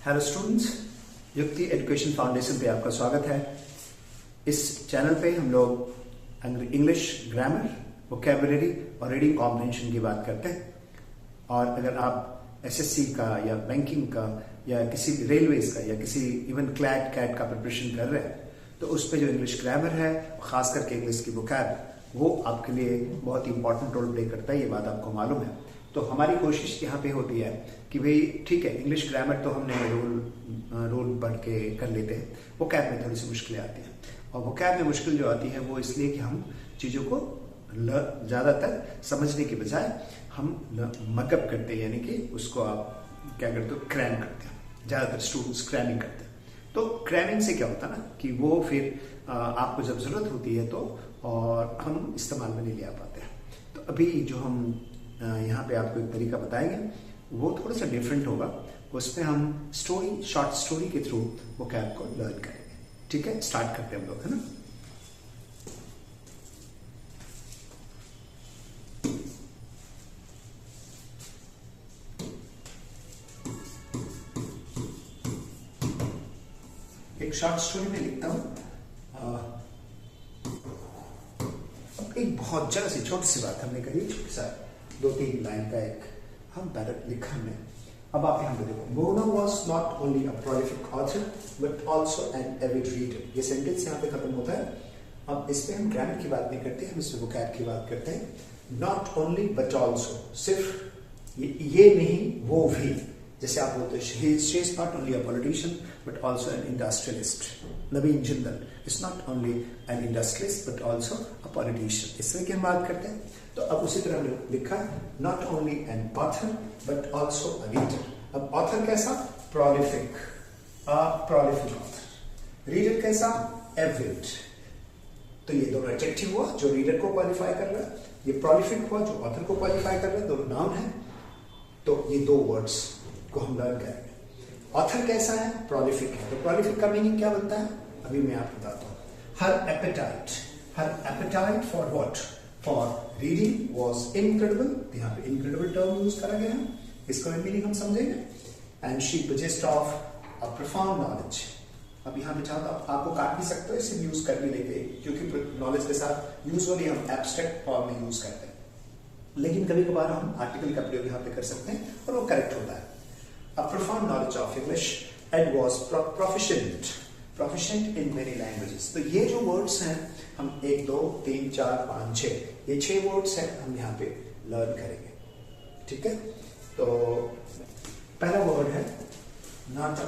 Hello students, युक्ति education foundation पे आपका स्वागत है। इस चैनल पे हम लोग इंग्लिश ग्रामर, वोकैबुलरी और रीडिंग कॉम्प्रिहेंशन की बात करते हैं। और अगर आप एसएससी का या बैंकिंग का या किसी रेलवेज का या किसी इवन कैट का प्रिपरेशन कर रहे हैं तो उस पे जो इंग्लिश ग्रामर है, खास करके इंग्लिश की वोकैब, वो आपके लिए बहुत ही इंपॉर्टेंट रोल प्ले करता है। ये बात आपको मालूम है। तो हमारी कोशिश यहाँ पे होती है कि भाई ठीक है, इंग्लिश ग्रामर तो हमने रोल पढ़ के कर लेते हैं, वो कैब में थोड़ी सी मुश्किलें आती हैं। और वो कैब में मुश्किल जो आती है वो इसलिए कि हम चीज़ों को ज़्यादातर समझने के बजाय हम मगअप करते हैं, यानी कि उसको आप क्या करते हो, क्रैम करते हैं। ज़्यादातर स्टूडेंट्स क्रैमिंग करते हैं। तो क्रैमिंग से क्या होता है ना कि वो फिर आपको जब ज़रूरत होती है तो और हम इस्तेमाल में नहीं ले आ पाते हैं। तो अभी जो हम यहाँ पे आपको एक तरीका बताएंगे वो थोड़ा सा डिफरेंट होगा। उसमें हम शॉर्ट स्टोरी के थ्रू वो कैब को लर्न करेंगे। ठीक है, स्टार्ट करते हैं हम लोग, है ना। एक शॉर्ट स्टोरी में लिखता हूं। एक बहुत जरा सी छोटी सी बात हमने करी, छोटी सा 2-3 लाइन का एक हम पैरट लिखा हमने। अब आप यहाँ पे देखो, Mona was not only a prolific author but also an avid reader. ये सेंटेंस यहाँ पे खत्म होता है। अब इस पे हम ग्रामर की बात नहीं करते, हम इसमें वोकैब की बात करते हैं। नॉट ओनली बट ऑल्सो, सिर्फ ये नहीं वो भी। जैसे आप बोलते हैं she is not only a politician but also an industrialist. Naveen Jindal is not only an industrialist but also a politician. इसमें क्या बात करते हैं? तो अब उसी तरह हमने लिखा not only an author but also a reader. अब author कैसा? Prolific, a prolific author. Reader कैसा? Avid. तो ये दोनों एडजेक्टिव हुआ जो रीडर को क्वालिफाई कर रहा है, ये prolific हुआ जो ऑथर को क्वालिफाई कर रहा है, दोनों नाउन है। तो ये दो वर्ड्स को हम लर्न करेंगे। ऑथर कैसा है? प्रोलिफिक है। तो प्रोलिफिक का मीनिंग क्या बनता है अभी मैं आपको बताता हूँ। Her appetite for what? For reading was incredible. यहाँ पे इनक्रेडिबल टर्म यूज करा गया है, इसका मीनिंग हम समझेंगे। And she possessed of a profound knowledge. अब यहाँ पे चाहो तो आपको काट भी सकते हो, इसे यूज कर भी लेंगे, क्योंकि नॉलेज के साथ यूजुअली हम एब्स्ट्रैक्ट फॉर्म में यूज करते हैं, लेकिन कभी कभार हम आर्टिकल का प्रयोग यहाँ पे कर सकते हैं और वो करेक्ट होता है। A profound knowledge of English and was proficient in many languages. तो ये जो words हैं हम 1, 2, 3, 4, 5, 6 ये 6 words हैं हम यहाँ पे learn करेंगे। ठीक है, तो पहला word है not a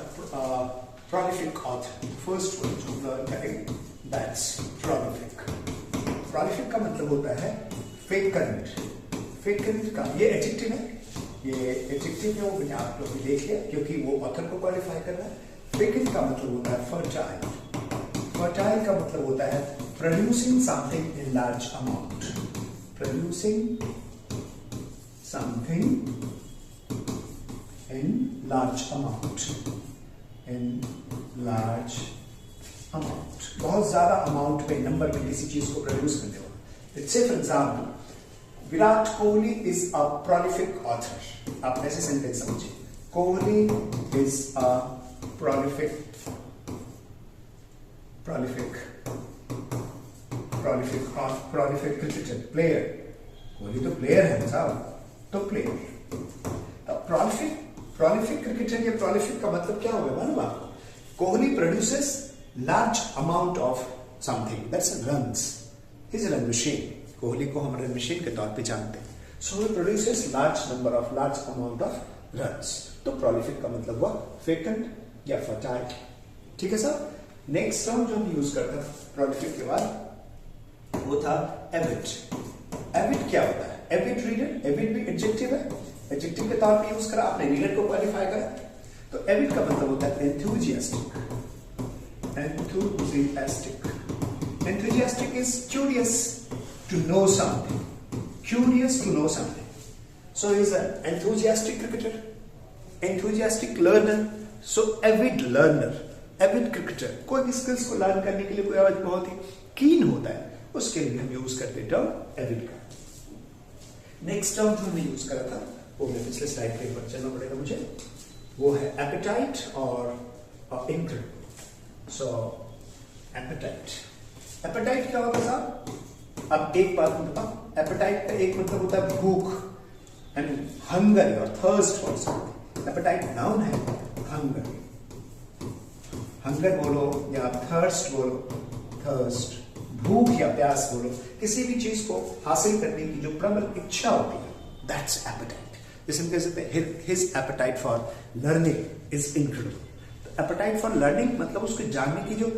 prolific author। First word जो हम learn करेंगे that's prolific। Prolific का मतलब होता है frequent। frequent का ये adjective है, ये एडजेक्टिव है, वो आप लोग देख लिया क्योंकि वो ऑथर को क्वालिफाई कर रहा है। फ्रीक्वेंट का मतलब होता है फर्टाइल। फर्टाइल का मतलब होता है producing something in large amount. Producing something in large amount. In large amount, बहुत ज्यादा अमाउंट पे, नंबर में किसी चीज को प्रोड्यूस करने वाला। Let's say for example Virat Kohli is a prolific author. आप ऐसे सेंटेंस समझिए, Kohli is a prolific cricketer, player. Kohli तो प्लेयर है साहब, तो प्लेयर। प्रोलिफिक क्रिकेटर या प्रोलिफिक का मतलब क्या होगा मालूम आपको? Kohli produces large amount of something, that's runs. He is a run machine. Kohli को हम रन मशीन के तौर पे जानते हैं। So he produces large amount of runs. तो प्रोलिफिक का मतलब हुआ फ्रीक्वेंट या फर्टाइल। ठीक है सर। नेक्स्ट टर्म जो हम यूज करते हैं प्रोलिफिक के बाद वो था एविड। एविड क्या होता है? Avid reader. एविड भी एडजेक्टिव है, एडजेक्टिव के तौर पे यूज करा आपने, रीडर को क्वालिफाई करा। तो एविड का मतलब होता है enthusiastic. Enthusiastic is curious to know something, curious to know something. So he is an enthusiastic cricketer, enthusiastic learner, so avid learner, avid cricketer। कोई भी स्किल्स को लर्न करने के लिए कोई आज बहुत ही कीन होता है, उसके लिए हम यूज करते हैं टर्म एविड का। नेक्स्ट टर्म जो हमने यूज करा था वो मैं पिछले स्लाइड पे एक बार चलना पड़ेगा मुझे। वो है एपेटाइट और इनक्रेडिबल। सो एपेटाइट, एपेटाइट क्या होता है साहब? अब एक बात बताओ, एपेटाइट का एक मतलब होता है भूख, आई मीन हंगर और thirst for something. Appetite noun है, हंगर, हंगर बोलो या थर्स्ट बोलो, थर्स्ट भूख या प्यास बोलो, किसी भी चीज को हासिल करने की जो प्रबल इच्छा होती है, दैट्स एपेटाइट। जैसे हम कह सकते हैं his apatite for learning is incredible. Apatite for learning मतलब उसको जानने की जो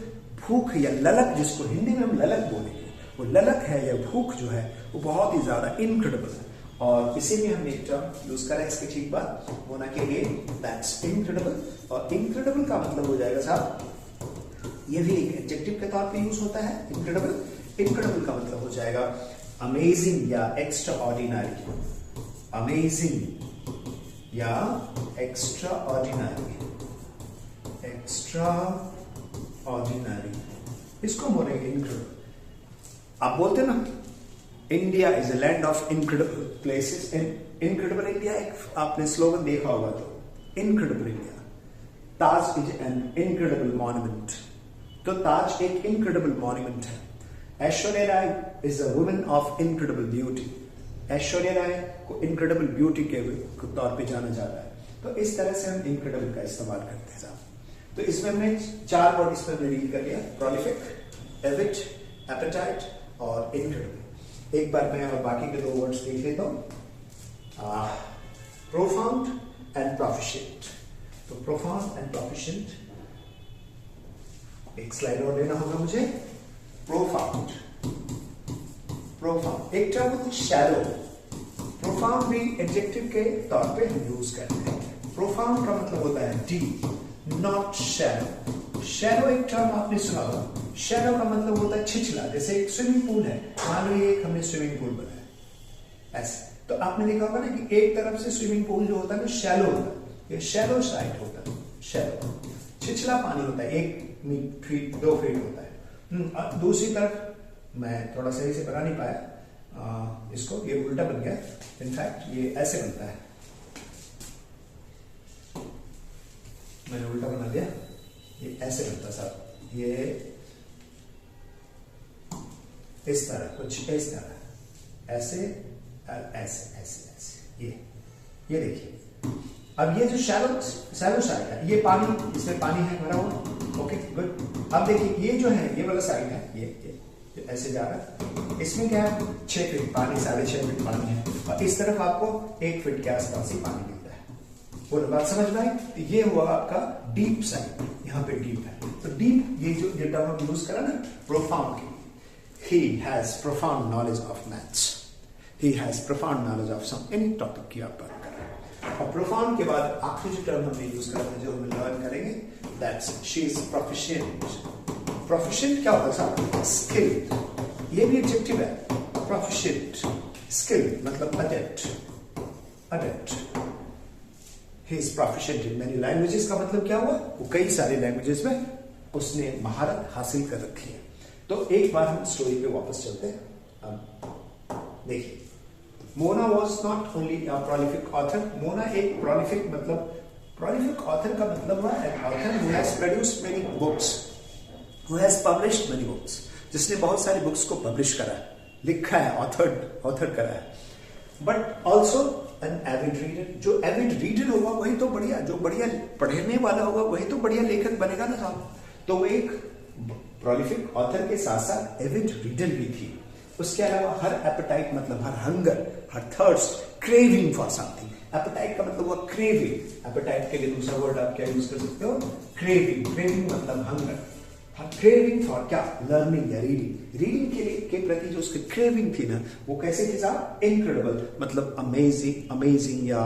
भूख या ललक, जिसको हिंदी में हम ललक बोलेंगे, वो ललक है या भूख जो है वो बहुत ही ज्यादा इनक्रेडिबल है। और इसीलिए हमने एक टर्म यूज करा इसके ठीक बाद होना के लिए, दैट्स इनक्रेडिबल। और इनक्रेडिबल का मतलब हो जाएगा साहब, ये भी एक एडजेक्टिव के तौर पे यूज होता है इनक्रेडिबल। इनक्रेडिबल का मतलब हो जाएगा अमेजिंग या एक्स्ट्रा ऑर्डिनरी, अमेजिंग या एक्स्ट्रा ऑर्डिनरी, एक्स्ट्रा ऑर्डिनरी, इसको बोलेंगे इनक्रेडिबल। आप बोलते ना India is a land of incredible places, incredible India एक आपने स्लोगन देखा होगा, तो incredible India. Taj is an incredible monument, तो ताज एक इनक्रेडिबल मॉन्यूमेंट है। Aishwarya Rai is a woman of incredible beauty, Aishwarya Rai को इनक्रेडिबल ब्यूटी के तौर पे जाना जाता है। तो इस तरह से हम इनक्रेडिबल का इस्तेमाल करते हैं साहब। तो इसमें हमने 4 वर्ड इस पर डील कर लिया, प्रोलिफिक, एविड, एपेटाइट और इनक्रेडिबल। एक बार मैं और बाकी के 2 वर्ड्स देख लेता हूं, प्रोफाउंड एंड प्रोफिशिएंट। तो प्रोफाउंड एंड प्रोफिशिएंट, एक स्लाइड और लेना होगा मुझे। प्रोफाउंड, प्रोफाउंड एक टर्म होता है शैलो, प्रोफाउंड भी एडजेक्टिव के तौर पे हम यूज करते हैं। प्रोफाउंड का मतलब होता है डीप, नॉट शैलो। शैलो एक टर्म आपने सुना होगा, शैलो का मतलब होता है छिछला। जैसे एक स्विमिंग पूल है, मान लो एक हमने स्विमिंग पूल बनाया ऐसे, तो आपने देखा होगा ना कि एक तरफ से स्विमिंग पूल जो होता है ना शैलो होता है, ये शैलो साइड होता है। शैलो छिछला पानी होता है, 1 फीट 2 फीट होता है। दूसरी तरफ मैं थोड़ा सही से बना नहीं पाया इसको, ये उल्टा बन गया, इनफैक्ट ये ऐसे बनता है, मैंने उल्टा बना दिया, ये ऐसे बनता साहब, ये इस तरह, कुछ इस तरह, ऐसे ऐसे ऐसे ऐसे, ये देखिए। अब ये जो शैलो साइड है, ये पानी, इसमें पानी है भरा हुआ, ओके गुड। अब देखिए ये जो है, ये वाला साइड है, ये ऐसे जा रहा है, इसमें क्या है 6 फीट पानी, 6.5 फीट पानी है, और इस तरफ आपको 1 फीट के आसपास ही पानी मिलता है। बोलो बात समझ में आई? तो ये हुआ आपका डीप साइड, यहाँ पे डीप है। तो डीप ये जो टर्म हम यूज करा ना प्रोफाउंड के, he has profound knowledge of maths, he has profound knowledge of some any topic की आप बात कर रहे हैं। और प्रोफाउंड के बाद आखिरी जो टर्म हमने यूज करा था, जो हम लर्न करेंगे, that's she is proficient। Proficient क्या होता है साहब? स्किल, ये भी एडजेक्टिव है। प्रोफिशिएंट, स्किल मतलब adapt, adapt. He is proficient in many languages का मतलब क्या हुआ? वो कई सारे लैंग्वेजेस में उसने महारत हासिल कर रखी है। तो एक बार हम स्टोरी पे वापस चलते हैं। अब देखिए, Mona was not only a prolific author. Mona एक प्रोलिफिक मतलब, प्रोलिफिक ऑथर का मतलब हुआ an author who has produced many books, who has published many books, जिसने बहुत सारी बुक्स को पब्लिश करा है, लिखा है, ऑथर करा है। But also an avid reader, जो एविड रीडर होगा वही तो बढ़िया, जो बढ़िया पढ़ने वाला होगा वही तो बढ़िया लेखक बनेगा ना साहब। तो वो एक प्रोलिफिक ऑथर के साथ साथ एविड रीडर भी थी। उसके अलावा हर एपेटाइट मतलब her hunger, her thirst, craving for something. Appetite का मतलब हुआ क्रेविंग। एपेटाइट के लिए दूसरा वर्ड आप क्या यूज कर सकते हो? क्रेविंग। क्रेविंग मतलब हंगर। क्रेविंग फॉर क्या? लर्निंग या रीडिंग। रीडिंग के प्रति जो उसकी क्रेविंग थी ना, वो कैसे थी साहब? इनक्रेडिबल मतलब अमेजिंग या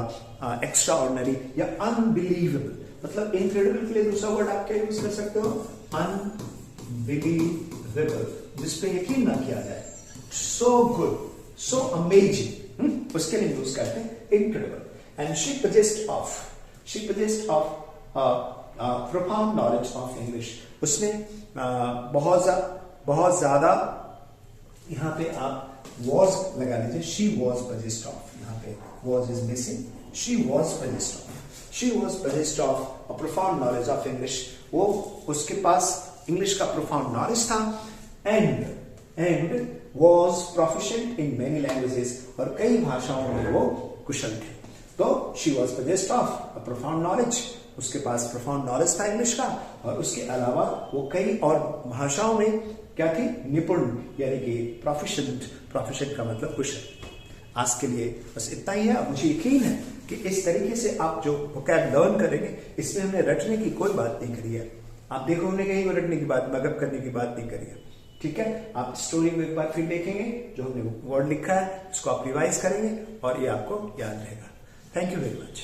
एक्स्ट्रा ऑर्डिनरी या अनबिलीवेबल। मतलब इनक्रेडिबल के लिए दूसरा वर्ड आप क्या यूज कर सकते हो? अनबिलीवेबल, जिसपे यकीन ना किया जाए। सो गुड, सो अमेजिंग, उसके लिए यूज करते हैं incredible. And she possessed of profound knowledge of English। उसने बहुत ज्यादा, यहाँ पे आप was लगा लीजिए, she was possessed of, यहाँ पे was is missing, she was possessed of she was possessed of a profound knowledge of English, वो उसके पास इंग्लिश का profound knowledge था, and was proficient in many languages, और कई भाषाओं में वो कुशल थे। तो she was possessed of a profound knowledge, उसके पास profound knowledge था इंग्लिश का, और उसके अलावा वो कई और भाषाओं में क्या थी, निपुण, यानी कि proficient का मतलब कुशल। आज के लिए बस इतना ही है। मुझे यकीन है कि इस तरीके से आप जो vocab लर्न करेंगे, इसमें हमने रटने की कोई बात नहीं करी है। आप देखो हमने कहीं को रटने की बात, मगअप करने की बात नहीं करी है, ठीक है। आप स्टोरी को एक बार फिर देखेंगे, जो हमने वर्ड लिखा है उसको आप रिवाइज करेंगे और ये आपको याद रहेगा। Thank you very much.